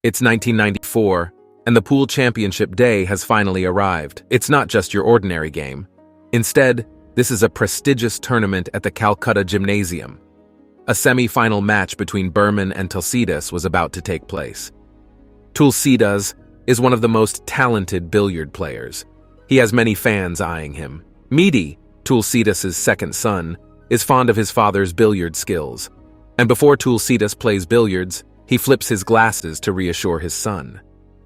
It's 1994, and the pool championship day has finally arrived. It's not just your ordinary game. Instead, this is a prestigious tournament at the Calcutta Gymnasium. A semi-final match between Burman and Toolsidas was about to take place. Toolsidas is one of the most talented billiard players. He has many fans eyeing him. Midi, Toolsidas' second son, is fond of his father's billiard skills. And before Toolsidas plays billiards, he flips his glasses to reassure his son.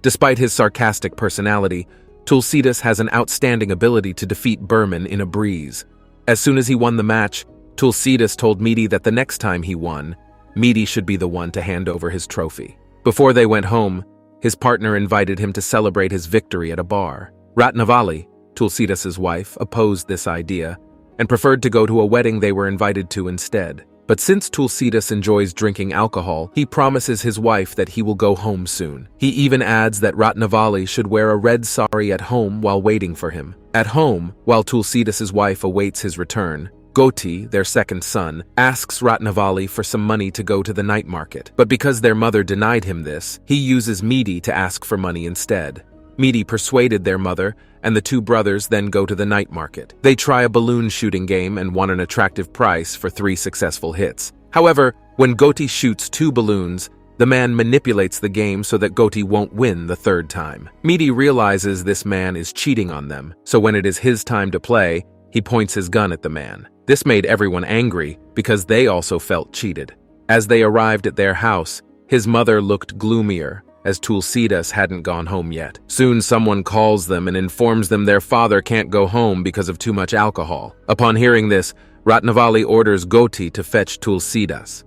Despite his sarcastic personality, Toolsidas has an outstanding ability to defeat Burman in a breeze. As soon as he won the match, Toolsidas told Midi that the next time he won, Midi should be the one to hand over his trophy. Before they went home, his partner invited him to celebrate his victory at a bar. Ratnavali, Toolsidas' wife, opposed this idea and preferred to go to a wedding they were invited to instead. But since Toolsidas enjoys drinking alcohol, he promises his wife that he will go home soon. He even adds that Ratnavali should wear a red sari at home while waiting for him. At home, while Toolsidas' wife awaits his return, Goti, their second son, asks Ratnavali for some money to go to the night market. But because their mother denied him this, he uses Midi to ask for money instead. Midi persuaded their mother, and the two brothers then go to the night market. They try a balloon shooting game and won an attractive price for 3 successful hits. However, when Goti shoots 2 balloons, the man manipulates the game so that Goti won't win the third time. Midi realizes this man is cheating on them, so when it is his time to play, he points his gun at the man. This made everyone angry because they also felt cheated. As they arrived at their house, his mother looked gloomier, as Toolsidas hadn't gone home yet. Soon someone calls them and informs them their father can't go home because of too much alcohol. Upon hearing this, Ratnavali orders Goti to fetch Toolsidas.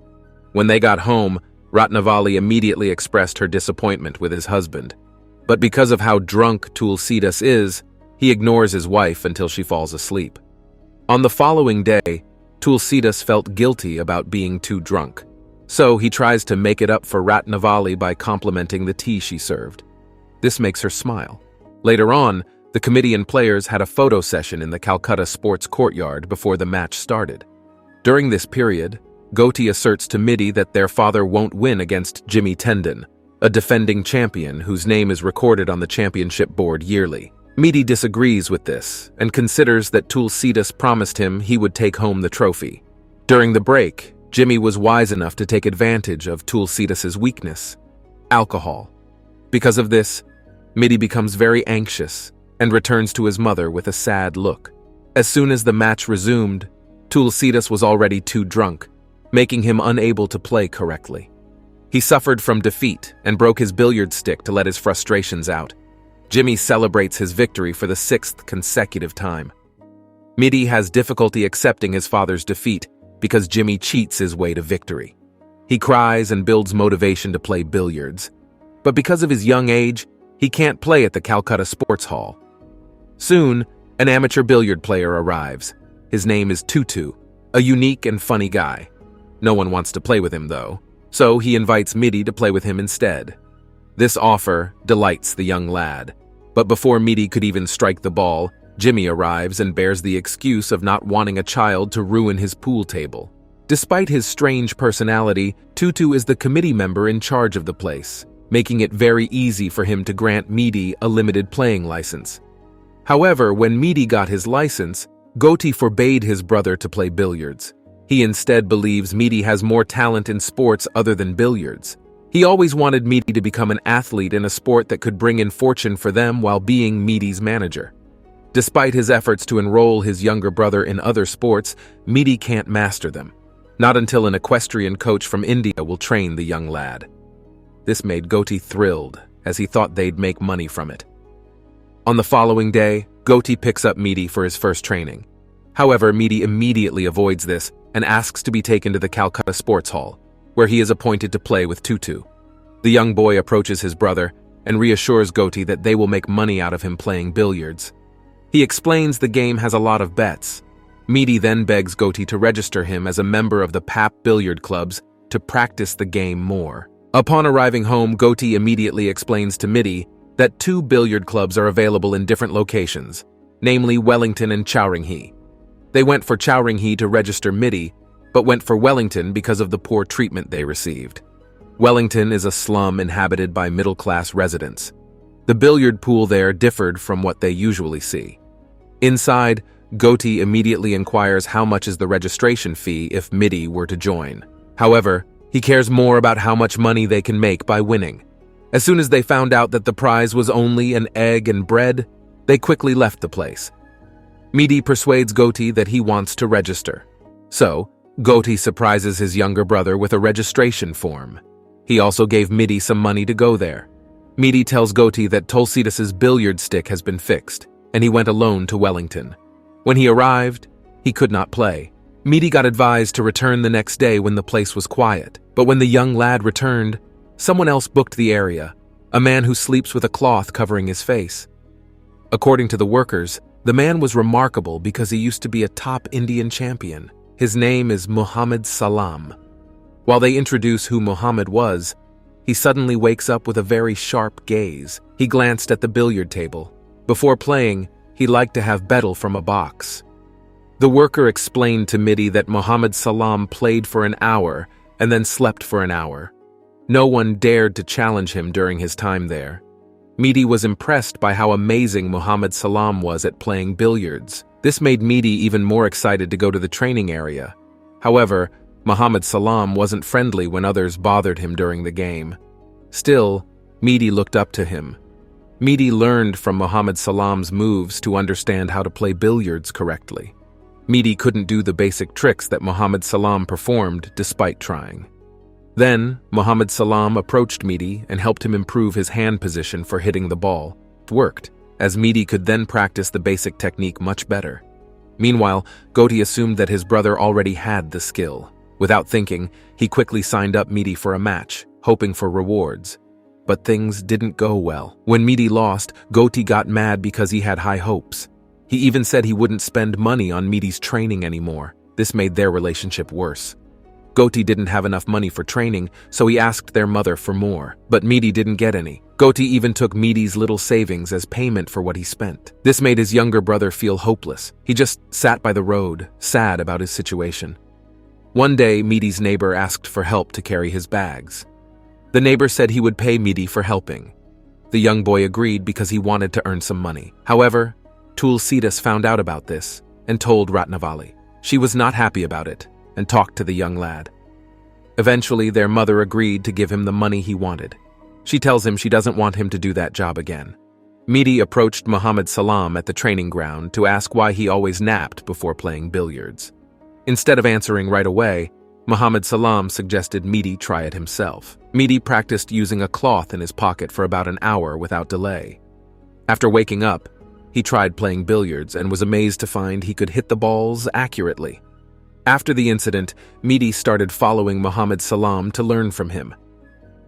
When they got home, Ratnavali immediately expressed her disappointment with his husband. But because of how drunk Toolsidas is, he ignores his wife until she falls asleep. On the following day, Toolsidas felt guilty about being too drunk. So he tries to make it up for Ratnavali by complimenting the tea she served. This makes her smile. Later on, the committee and players had a photo session in the Calcutta Sports Courtyard before the match started. During this period, Goti asserts to Midi that their father won't win against Jimmy Tendon, a defending champion whose name is recorded on the championship board yearly. Midi disagrees with this and considers that Toolsidas promised him he would take home the trophy. During the break, Jimmy was wise enough to take advantage of Toolsidas' weakness, alcohol. Because of this, Midi becomes very anxious and returns to his mother with a sad look. As soon as the match resumed, Toolsidas was already too drunk, making him unable to play correctly. He suffered from defeat and broke his billiard stick to let his frustrations out. Jimmy celebrates his victory for the 6th consecutive time. Midi has difficulty accepting his father's defeat because Jimmy cheats his way to victory. He cries and builds motivation to play billiards. But because of his young age, he can't play at the Calcutta Sports Hall. Soon, an amateur billiard player arrives. His name is Tutu, a unique and funny guy. No one wants to play with him though, so he invites Midi to play with him instead. This offer delights the young lad. But before Midi could even strike the ball, Jimmy arrives and bears the excuse of not wanting a child to ruin his pool table. Despite his strange personality, Tutu is the committee member in charge of the place, making it very easy for him to grant Midi a limited playing license. However, when Midi got his license, Goti forbade his brother to play billiards. He instead believes Midi has more talent in sports other than billiards. He always wanted Midi to become an athlete in a sport that could bring in fortune for them while being Midi's manager. Despite his efforts to enroll his younger brother in other sports, Midi can't master them. Not until an equestrian coach from India will train the young lad. This made Goti thrilled, as he thought they'd make money from it. On the following day, Goti picks up Midi for his first training. However, Midi immediately avoids this and asks to be taken to the Calcutta Sports Hall, where he is appointed to play with Tutu. The young boy approaches his brother and reassures Goti that they will make money out of him playing billiards. He explains the game has a lot of bets. Midi then begs Goti to register him as a member of the PAP billiard clubs to practice the game more. Upon arriving home, Goti immediately explains to Midi that 2 billiard clubs are available in different locations, namely Wellington and Chowringhe. They went for Chowringhe to register Midi, but went for Wellington because of the poor treatment they received. Wellington is a slum inhabited by middle-class residents. The billiard pool there differed from what they usually see. Inside, Gotti immediately inquires how much is the registration fee if Midi were to join. However, he cares more about how much money they can make by winning. As soon as they found out that the prize was only an egg and bread, they quickly left the place. Midi persuades Gotti that he wants to register. So, Gotti surprises his younger brother with a registration form. He also gave Midi some money to go there. Midi tells Gotti that Toolsidas' billiard stick has been fixed, and he went alone to Wellington. When he arrived, he could not play. Midi got advised to return the next day when the place was quiet, but when the young lad returned, someone else booked the area, a man who sleeps with a cloth covering his face. According to the workers, the man was remarkable because he used to be a top Indian champion. His name is Muhammad Salam. While they introduce who Muhammad was, he suddenly wakes up with a very sharp gaze. He glanced at the billiard table. Before playing, he liked to have betel from a box. The worker explained to Midi that Muhammad Salam played for an hour and then slept for an hour. No one dared to challenge him during his time there. Midi was impressed by how amazing Muhammad Salam was at playing billiards. This made Midi even more excited to go to the training area. However, Muhammad Salam wasn't friendly when others bothered him during the game. Still, Midi looked up to him. Midi learned from Muhammad Salam's moves to understand how to play billiards correctly. Midi couldn't do the basic tricks that Muhammad Salam performed despite trying. Then, Muhammad Salam approached Midi and helped him improve his hand position for hitting the ball. It worked, as Midi could then practice the basic technique much better. Meanwhile, Gotti assumed that his brother already had the skill. Without thinking, he quickly signed up Midi for a match, hoping for rewards. But things didn't go well. When Midi lost, Gotti got mad because he had high hopes. He even said he wouldn't spend money on Midi's training anymore. This made their relationship worse. Gotti didn't have enough money for training, so he asked their mother for more, but Midi didn't get any. Gotti even took Midi's little savings as payment for what he spent. This made his younger brother feel hopeless. He just sat by the road, sad about his situation. One day, Midi's neighbor asked for help to carry his bags. The neighbor said he would pay Midi for helping. The young boy agreed because he wanted to earn some money. However, Toolsidas found out about this and told Ratnavali. She was not happy about it and talked to the young lad. Eventually, their mother agreed to give him the money he wanted. She tells him she doesn't want him to do that job again. Midi approached Muhammad Salam at the training ground to ask why he always napped before playing billiards. Instead of answering right away, Muhammad Salam suggested Midi try it himself. Midi practiced using a cloth in his pocket for about an hour without delay. After waking up, he tried playing billiards and was amazed to find he could hit the balls accurately. After the incident, Midi started following Muhammad Salam to learn from him.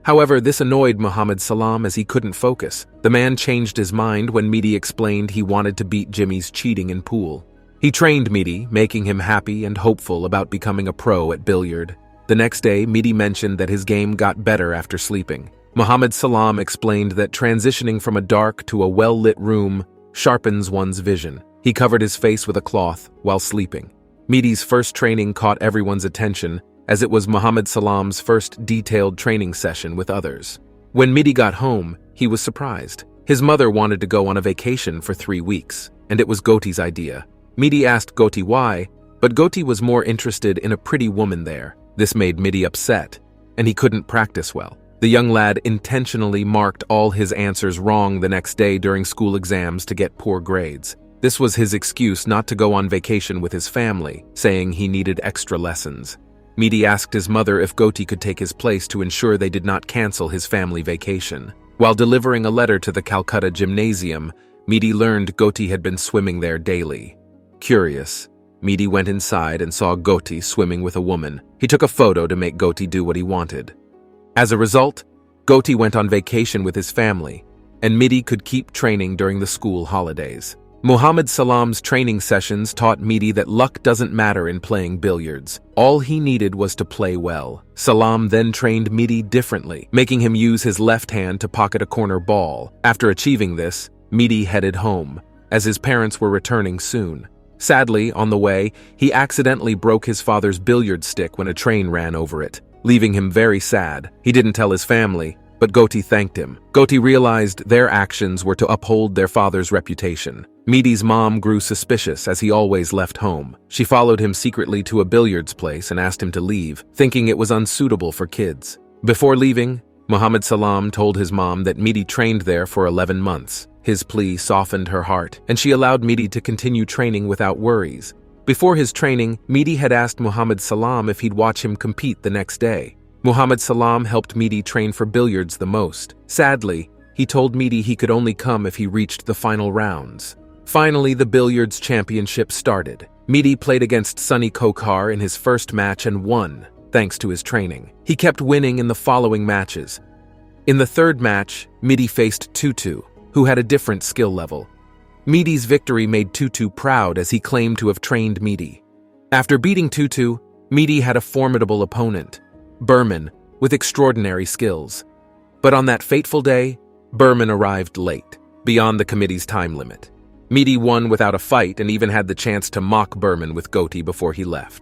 However, this annoyed Muhammad Salam as he couldn't focus. The man changed his mind when Midi explained he wanted to beat Jimmy's cheating in pool. He trained Midi, making him happy and hopeful about becoming a pro at billiard. The next day, Midi mentioned that his game got better after sleeping. Muhammad Salam explained that transitioning from a dark to a well-lit room sharpens one's vision. He covered his face with a cloth while sleeping. Midi's first training caught everyone's attention, as it was Muhammad Salam's first detailed training session with others. When Midi got home, he was surprised. His mother wanted to go on a vacation for 3 weeks, and it was Gotti's idea. Midi asked Gotti why, but Gotti was more interested in a pretty woman there. This made Midi upset, and he couldn't practice well. The young lad intentionally marked all his answers wrong the next day during school exams to get poor grades. This was his excuse not to go on vacation with his family, saying he needed extra lessons. Midi asked his mother if Gotti could take his place to ensure they did not cancel his family vacation. While delivering a letter to the Calcutta gymnasium, Midi learned Gotti had been swimming there daily. Curious, Midi went inside and saw Gotti swimming with a woman. He took a photo to make Gotti do what he wanted. As a result, Gotti went on vacation with his family, and Midi could keep training during the school holidays. Muhammad Salam's training sessions taught Midi that luck doesn't matter in playing billiards. All he needed was to play well. Salam then trained Midi differently, making him use his left hand to pocket a corner ball. After achieving this, Midi headed home, as his parents were returning soon. Sadly, on the way, he accidentally broke his father's billiard stick when a train ran over it. leaving him very sad. He didn't tell his family, but Goti thanked him. Goti realized their actions were to uphold their father's reputation. Midi's mom grew suspicious as he always left home. She followed him secretly to a billiards place and asked him to leave, thinking it was unsuitable for kids. Before leaving, Muhammad Salam told his mom that Midi trained there for 11 months. His plea softened her heart, and she allowed Midi to continue training without worries. Before his training, Midi had asked Muhammad Salam if he'd watch him compete the next day. Muhammad Salam helped Midi train for billiards the most. Sadly, he told Midi he could only come if he reached the final rounds. Finally, the billiards championship started. Midi played against Sunny Kokhar in his first match and won, thanks to his training. He kept winning in the following matches. In the third match, Midi faced Tutu, who had a different skill level. Midi's victory made Tutu proud as he claimed to have trained Midi. After beating Tutu, Midi had a formidable opponent, Berman, with extraordinary skills. But on that fateful day, Berman arrived late, beyond the committee's time limit. Midi won without a fight and even had the chance to mock Berman with Goti before he left.